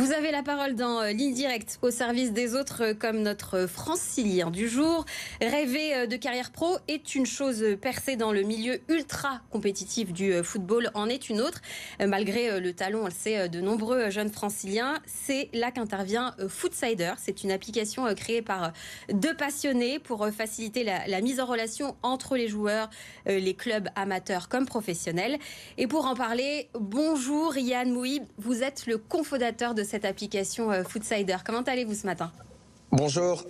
Vous avez la parole dans Ligne Directe, au service des autres, comme notre francilien du jour. Rêver de carrière pro est une chose, percée dans le milieu ultra compétitif du football en est une autre. Malgré le talent, on le sait, de nombreux jeunes franciliens, c'est là qu'intervient Foodsider. C'est une application créée par deux passionnés pour faciliter la mise en relation entre les joueurs, les clubs amateurs comme professionnels. Et pour en parler, bonjour Yann Mouhib, vous êtes le cofondateur de cette application Foodsider. Comment allez-vous ce matin ? Bonjour,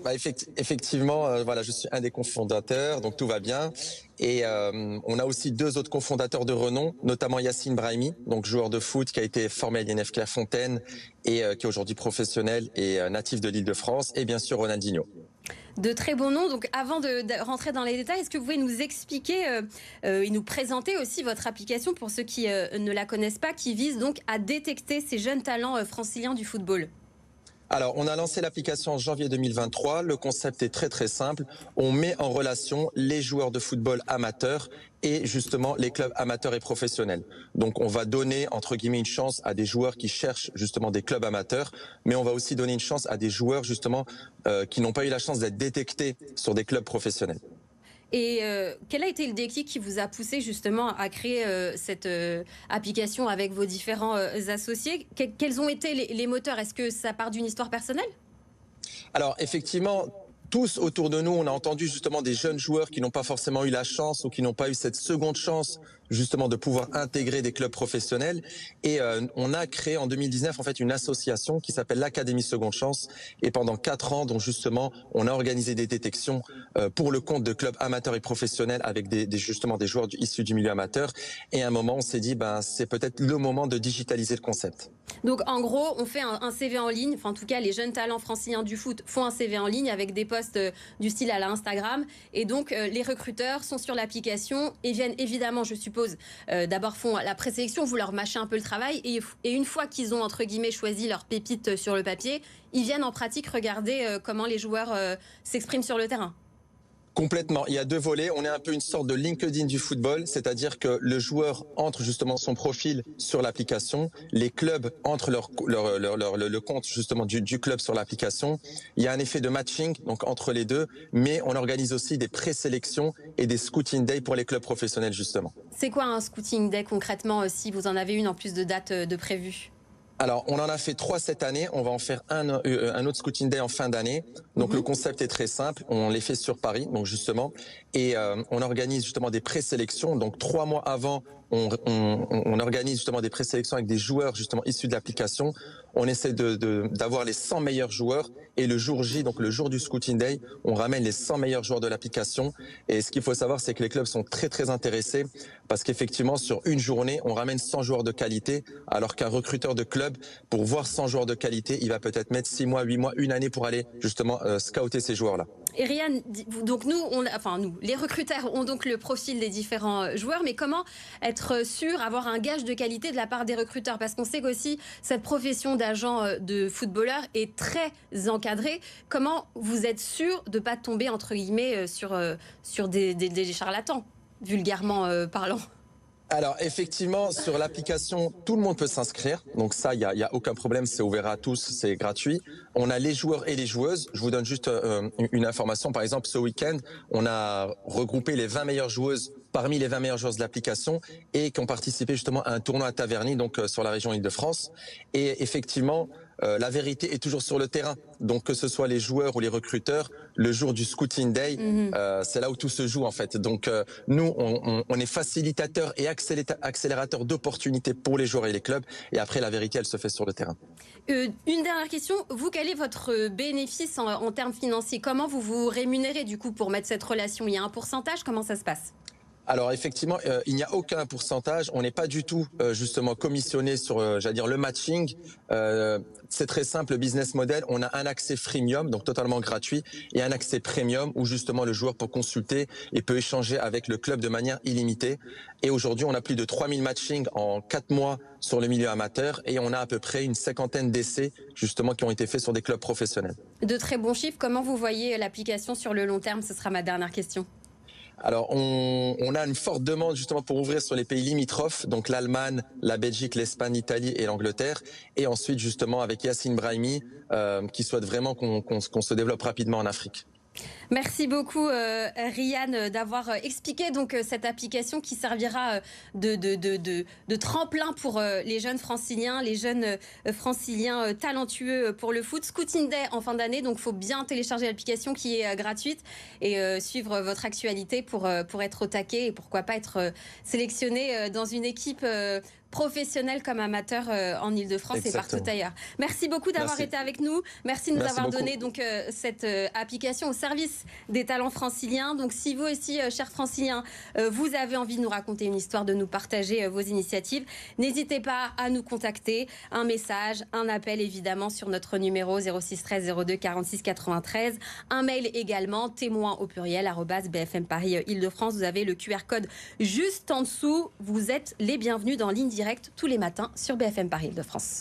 effectivement, voilà, je suis un des cofondateurs, donc tout va bien. Et on a aussi deux autres cofondateurs de renom, notamment Yacine Brahimi, donc joueur de foot qui a été formé à l'INF Clairefontaine et qui est aujourd'hui professionnel et natif de l'Île-de-France, et bien sûr Ronaldinho. De très bons noms. Donc avant de rentrer dans les détails, est-ce que vous pouvez nous expliquer et nous présenter aussi votre application pour ceux qui ne la connaissent pas, qui vise donc à détecter ces jeunes talents franciliens du football ? Alors, on a lancé l'application en janvier 2023. Le concept est très très simple. On met en relation les joueurs de football amateurs et justement les clubs amateurs et professionnels. Donc, on va donner entre guillemets une chance à des joueurs qui cherchent justement des clubs amateurs, mais on va aussi donner une chance à des joueurs justement qui n'ont pas eu la chance d'être détectés sur des clubs professionnels. Et quel a été le déclic qui vous a poussé justement à créer cette application avec vos différents associés ? Quels ont été les moteurs ? Est-ce que ça part d'une histoire personnelle ? Alors effectivement, tous autour de nous, on a entendu justement des jeunes joueurs qui n'ont pas forcément eu la chance ou qui n'ont pas eu cette seconde chance justement de pouvoir intégrer des clubs professionnels. Et on a créé en 2019 en fait une association qui s'appelle l'Académie Seconde Chance. Et pendant 4 ans, donc justement, on a organisé des détections pour le compte de clubs amateurs et professionnels avec justement des joueurs issus du milieu amateur. Et à un moment, on s'est dit, c'est peut-être le moment de digitaliser le concept. Donc en gros, on fait un CV en ligne, enfin en tout cas les jeunes talents franciliens du foot font un CV en ligne avec des posts du style à la Instagram, et donc les recruteurs sont sur l'application et viennent évidemment, je suppose, d'abord font la présélection, vous leur mâchez un peu le travail, et une fois qu'ils ont entre guillemets choisi leur pépite sur le papier, ils viennent en pratique regarder comment les joueurs s'expriment sur le terrain. Complètement. Il y a deux volets. On est un peu une sorte de LinkedIn du football, c'est-à-dire que le joueur entre justement son profil sur l'application, les clubs entrent le compte justement du club sur l'application. Il y a un effet de matching donc entre les deux, mais on organise aussi des présélections et des scouting days pour les clubs professionnels justement. C'est quoi un scouting day concrètement, si vous en avez une en plus de dates de prévues ? Alors, on en a fait 3 cette année. On va en faire un autre scouting day en fin d'année. Donc, le concept est très simple. On les fait sur Paris, donc justement, et on organise justement des présélections. Donc, 3 mois avant, on organise justement des présélections avec des joueurs justement issus de l'application. On essaie d'avoir les 100 meilleurs joueurs, et le jour J, donc le jour du scouting day, on ramène les 100 meilleurs joueurs de l'application. Et ce qu'il faut savoir, c'est que les clubs sont très très intéressés parce qu'effectivement, sur une journée, on ramène 100 joueurs de qualité, alors qu'un recruteur de club, pour voir 100 joueurs de qualité, il va peut-être mettre 6 mois, 8 mois, une année pour aller justement scouter ces joueurs-là. Et Ryan, donc nous, les recruteurs ont donc le profil des différents joueurs, mais comment être sûr, avoir un gage de qualité de la part des recruteurs ? Parce qu'on sait qu'aussi cette profession d'agent de footballeur est très encadrée. Comment vous êtes sûr de ne pas tomber, entre guillemets, sur des charlatans, vulgairement parlant ? Alors effectivement, sur l'application, tout le monde peut s'inscrire. Donc ça, il y a aucun problème, c'est ouvert à tous, c'est gratuit. On a les joueurs et les joueuses. Je vous donne juste une information. Par exemple, ce week-end, on a regroupé les 20 meilleures joueuses parmi les 20 meilleures joueuses de l'application et qui ont participé justement à un tournoi à Taverny, donc sur la région Île-de-France. Et effectivement, la vérité est toujours sur le terrain. Donc que ce soit les joueurs ou les recruteurs, le jour du scouting day, c'est là où tout se joue en fait. Donc nous, on est facilitateur et accélérateur d'opportunités pour les joueurs et les clubs. Et après, la vérité, elle se fait sur le terrain. Une dernière question. Vous, quel est votre bénéfice en termes financiers ? Comment vous vous rémunérez du coup pour mettre cette relation ? Il y a un pourcentage ? Comment ça se passe ? Alors effectivement, il n'y a aucun pourcentage. On n'est pas du tout justement commissionné sur, j'allais dire, le matching. C'est très simple, le business model. On a un accès freemium, donc totalement gratuit, et un accès premium où justement le joueur peut consulter et peut échanger avec le club de manière illimitée. Et aujourd'hui, on a plus de 3000 matchings en 4 mois sur le milieu amateur, et on a à peu près une 50aine d'essais justement qui ont été faits sur des clubs professionnels. De très bons chiffres. Comment vous voyez l'application sur le long terme ? Ce sera ma dernière question. Alors, on a une forte demande justement pour ouvrir sur les pays limitrophes, donc l'Allemagne, la Belgique, l'Espagne, l'Italie et l'Angleterre. Et ensuite, justement, avec Yassine Brahimi, qui souhaite vraiment qu'on se développe rapidement en Afrique. Merci beaucoup Ryan d'avoir expliqué donc cette application qui servira de tremplin pour les jeunes franciliens, talentueux pour le foot. Scouting Day en fin d'année, donc il faut bien télécharger l'application qui est gratuite et suivre votre actualité pour être au taquet et pourquoi pas être sélectionné dans une équipe professionnels comme amateurs en Ile-de-France et partout ailleurs. Merci beaucoup d'avoir été avec nous. Merci de nous avoir donné donc cette application au service des talents franciliens. Donc si vous aussi, chers franciliens, vous avez envie de nous raconter une histoire, de nous partager vos initiatives, n'hésitez pas à nous contacter. Un message, un appel évidemment sur notre numéro 06 13 02 46 93. Un mail également, témoin au pluriel @BFM Paris Île-de-France. Vous avez le QR code juste en dessous. Vous êtes les bienvenus dans Ligne Directe tous les matins sur BFM Paris Île-de-France.